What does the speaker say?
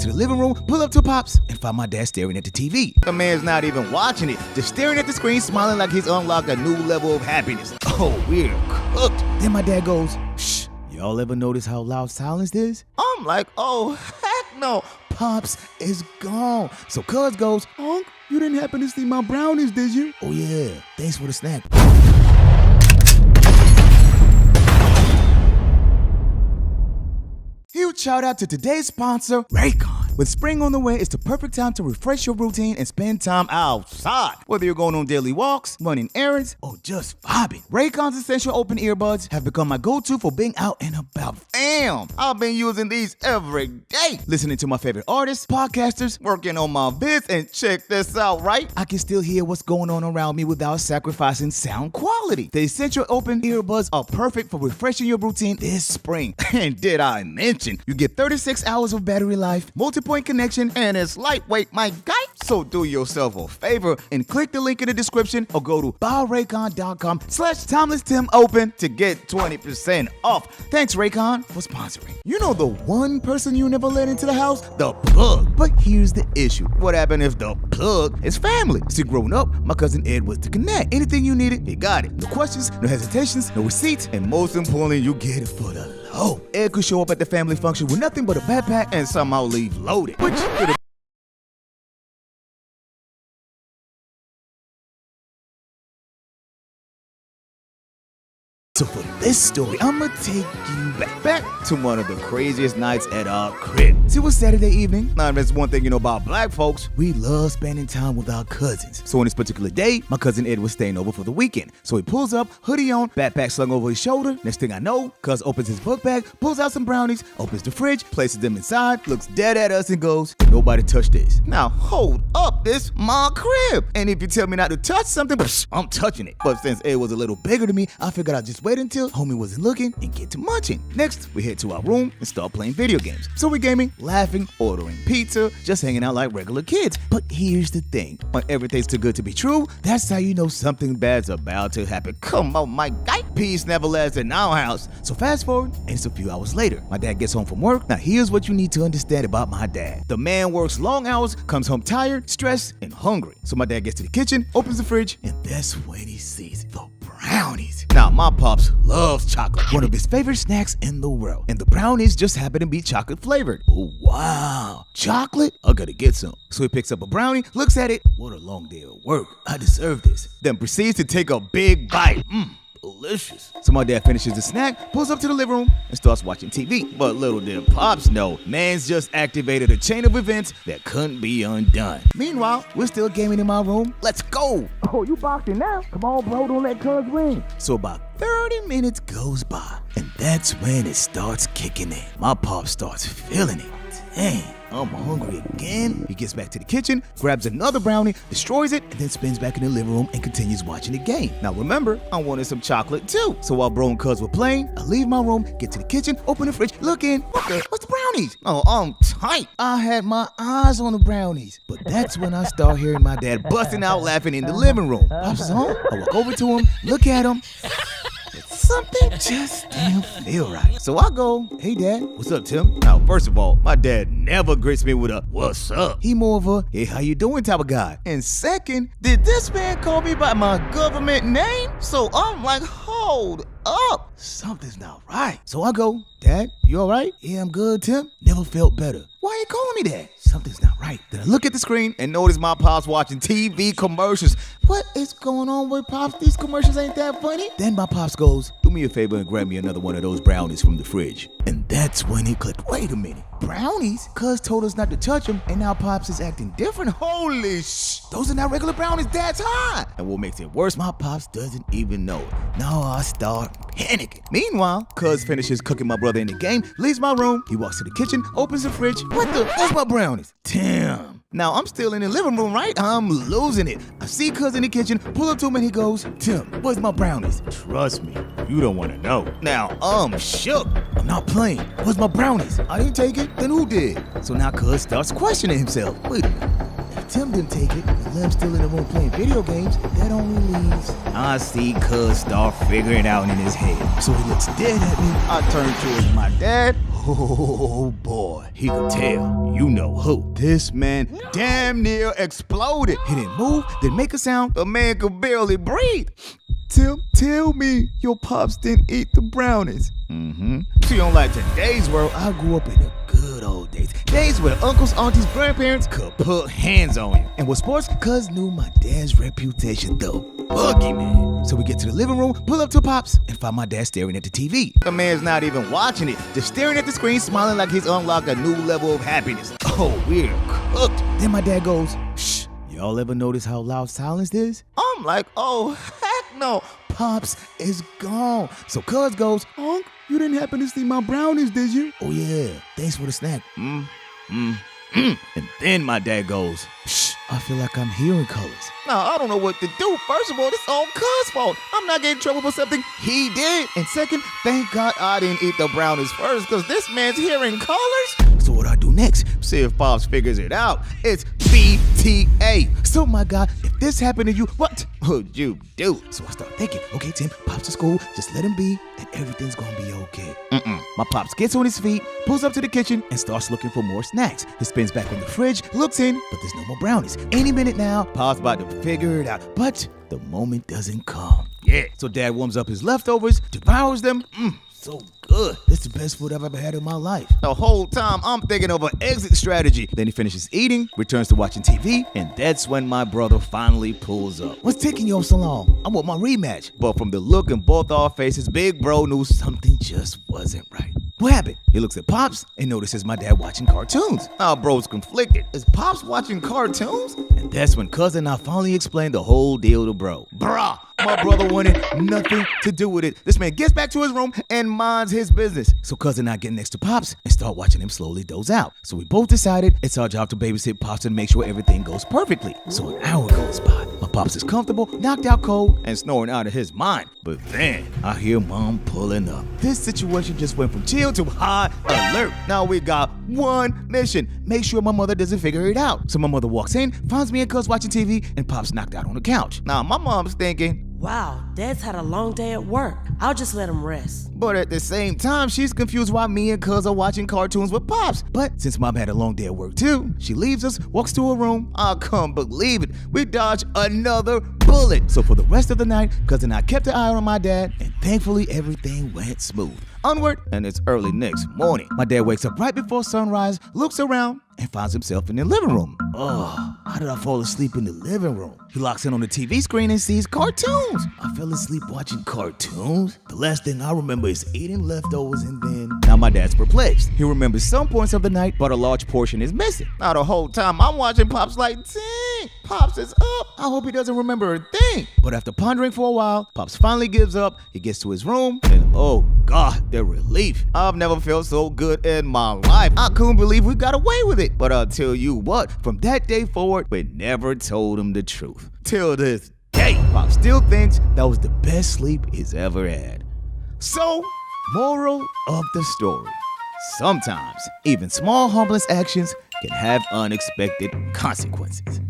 to the living room, pull up to Pops, and find my dad staring at the TV. The man's not even watching it, just staring at the screen, smiling like he's unlocked a new level of happiness. Oh, we're cooked. Then my dad goes, shh, y'all ever notice how loud silence is? I'm like, oh, heck no. Pops is gone. So Cuz goes, Unc, you didn't happen to see my brownies, did you? Oh yeah, thanks for the snack. Huge shout out to today's sponsor, Raycon. With spring on the way, it's the perfect time to refresh your routine and spend time outside. Whether you're going on daily walks, running errands, or just vibing, Raycon's Essential Open Earbuds have become my go-to for being out and about. Damn, I've been using these every day. Listening to my favorite artists, podcasters, working on my vids, and check this out, right? I can still hear what's going on around me without sacrificing sound quality. The Essential Open Earbuds are perfect for refreshing your routine this spring. And did I mention, you get 36 hours of battery life, multi-point connection, and it's lightweight, my guy. So do yourself a favor and click the link in the description or go to buyraycon.com/timelesstimopen to get 20% off. Thanks, Raycon, for sponsoring. You know the one person you never let into the house? The plug. But here's the issue. What happened if the plug is family? See, growing up, my cousin Ed was the connect. Anything you needed, he got it. No questions, no hesitations, no receipts, and most importantly, you get it for the low. Ed could show up at the family function with nothing but a backpack and somehow leave loaded, which could have. So for this story, I'ma take you back to one of the craziest nights at our crib. See, it was Saturday evening. Now, there's one thing you know about black folks. We love spending time with our cousins. So on this particular day, my cousin Ed was staying over for the weekend. So he pulls up, hoodie on, backpack slung over his shoulder. Next thing I know, cuz opens his book bag, pulls out some brownies, opens the fridge, places them inside, looks dead at us and goes, nobody touch this. Now, hold up, this my crib. And if you tell me not to touch something, I'm touching it. But since Ed was a little bigger than me, I figured I'd just wait until homie wasn't looking and get to munching. Next, we head to our room and start playing video games. So we're gaming, laughing, ordering pizza, just hanging out like regular kids. But here's the thing, when everything's too good to be true, that's how you know something bad's about to happen. Come on, my guy. Peace never lasts in our house. So fast forward, and it's a few hours later. My dad gets home from work. Now here's what you need to understand about my dad. The man works long hours, comes home tired, stressed, and hungry. So my dad gets to the kitchen, opens the fridge, and that's when he sees the brownies. Now, my pops loves chocolate, one of his favorite snacks in the world. And the brownies just happen to be chocolate flavored. Oh, wow. Chocolate? I gotta get some. So he picks up a brownie, looks at it. What a long day of work. I deserve this. Then proceeds to take a big bite. Delicious. So my dad finishes the snack, pulls up to the living room, and starts watching TV. But little did Pops know, man's just activated a chain of events that couldn't be undone. Meanwhile, we're still gaming in my room. Let's go. Oh, you boxing now? Come on, bro, don't let cuz win. So about 30 minutes goes by, and that's when it starts kicking in. My Pop starts feeling it. Dang, I'm hungry again. He gets back to the kitchen, grabs another brownie, destroys it, and then spins back in the living room and continues watching the game. Now remember, I wanted some chocolate too. So while bro and cuz were playing, I leave my room, get to the kitchen, open the fridge, look in. What's the brownies? Oh, I'm tight. I had my eyes on the brownies. But that's when I start hearing my dad busting out laughing in the living room. Pops is home. I walk over to him, look at him. Something just didn't feel right. So I go, hey dad, what's up, Tim? Now, first of all, my dad never greets me with a what's up. He more of a hey, how you doing type of guy. And second, did this man call me by my government name? So I'm like, hold up. Something's not right. So I go, Dad, you all right? Yeah, I'm good, Tim. Never felt better. Why are you calling me that? Something's not right. Then I look at the screen and notice my Pops watching TV commercials. What is going on with Pops? These commercials ain't that funny. Then my Pops goes, do me a favor and grab me another one of those brownies from the fridge. And that's when it clicked. Wait a minute. Brownies? Cuz told us not to touch them, and now Pops is acting different. Holy sh! Those are not regular brownies, Dad's high. And what makes it worse, my Pops doesn't even know it. Now I start panicking. Meanwhile, cuz finishes cooking my brother in the game, leaves my room, he walks to the kitchen, opens the fridge. What the? Where's my brownies? Damn. Now I'm still in the living room, right? I'm losing it. I see cuz in the kitchen, pull up to him and he goes, Tim, where's my brownies? Trust me, you don't want to know. Now I'm shook. I'm not playing. Where's my brownies? I didn't take it. Then who did? So now cuz starts questioning himself. Wait a minute. If Tim didn't take it, and Lem's still in the room playing video games, that only leaves. I see cuz start figuring it out in his head. So he looks dead at me. I turn towards my dad. Oh boy, he could tell, you know who. This man damn near exploded. He didn't move, didn't make a sound. The man could barely breathe. Tim, tell me your pops didn't eat the brownies. See, unlike today's world, I grew up in the good old days. Days where uncles, aunties, grandparents could put hands on you. And with sports, cuz knew my dad's reputation, the boogeyman. So we get to the living room, pull up to Pops, and find my dad staring at the TV. The man's not even watching it, just staring at the screen, smiling like he's unlocked a new level of happiness. Oh, we're cooked. Then my dad goes, shh, y'all ever notice how loud silence is? I'm like, oh, heck no. Pops is gone. So cuz goes, Unc, you didn't happen to see my brownies, did you? Oh yeah, thanks for the snack. And then my dad goes, shh, I feel like I'm hearing colors. Now, I don't know what to do. First of all, this is all cuz fault. I'm not getting in trouble for something he did. And second, thank God I didn't eat the brownies first, because this man's hearing colors. So what I do next? See if Pops figures it out. It's BTA. So my God, if this happened to you, what would you do? So I start thinking, okay, Tim, Pops to school, just let him be, and everything's gonna be okay. My Pops gets on his feet, pulls up to the kitchen, and starts looking for more snacks. He spins back on the fridge, looks in, but there's no more brownies. Any minute now, Pops about to figure it out, but the moment doesn't come. Yeah, so Dad warms up his leftovers, devours them. So good. This is the best food I've ever had in my life. The whole time, I'm thinking of an exit strategy. Then he finishes eating, returns to watching TV, and that's when my brother finally pulls up. What's taking you so long? I want my rematch. But from the look in both our faces, Big Bro knew something just wasn't right. What happened? He looks at Pops and notices my dad watching cartoons. Our bro's conflicted. Is Pops watching cartoons? And that's when Cousin and I finally explained the whole deal to Bro. Bruh, my brother wanted nothing to do with it. This man gets back to his room and minds his business. So Cousin and I get next to Pops and start watching him slowly doze out. So we both decided it's our job to babysit Pops and make sure everything goes perfectly. So an hour goes by. My Pops is comfortable, knocked out cold, and snoring out of his mind. But then I hear Mom pulling up. This situation just went from chill to high alert. Now we got one mission. Make sure my mother doesn't figure it out. So my mother walks in, finds me and Cuz watching TV, and Pops knocked out on the couch. Now my mom's thinking, wow, Dad's had a long day at work. I'll just let him rest. But at the same time, she's confused why me and Cuz are watching cartoons with Pops. But since Mom had a long day at work too, she leaves us, walks to her room. I can't believe it. We dodged another bullet. So for the rest of the night, Cuz and I kept an eye on my dad, and thankfully everything went smooth. Onward, and it's early next morning. My dad wakes up right before sunrise, looks around, and finds himself in the living room. Oh, how did I fall asleep in the living room? He locks in on the TV screen and sees cartoons. I fell asleep watching cartoons? The last thing I remember is eating leftovers and then... Now my dad's perplexed. He remembers some points of the night, but a large portion is missing. Now the whole time I'm watching Pops like, dang, Pops is up. I hope he doesn't remember a thing. But after pondering for a while, Pops finally gives up. He gets to his room and oh God, the relief. I've never felt so good in my life. I couldn't believe we got away with it. But I'll tell you what, from that day forward, we never told him the truth. Till this day, Pop still thinks that was the best sleep he's ever had. So, moral of the story. Sometimes, even small harmless actions can have unexpected consequences.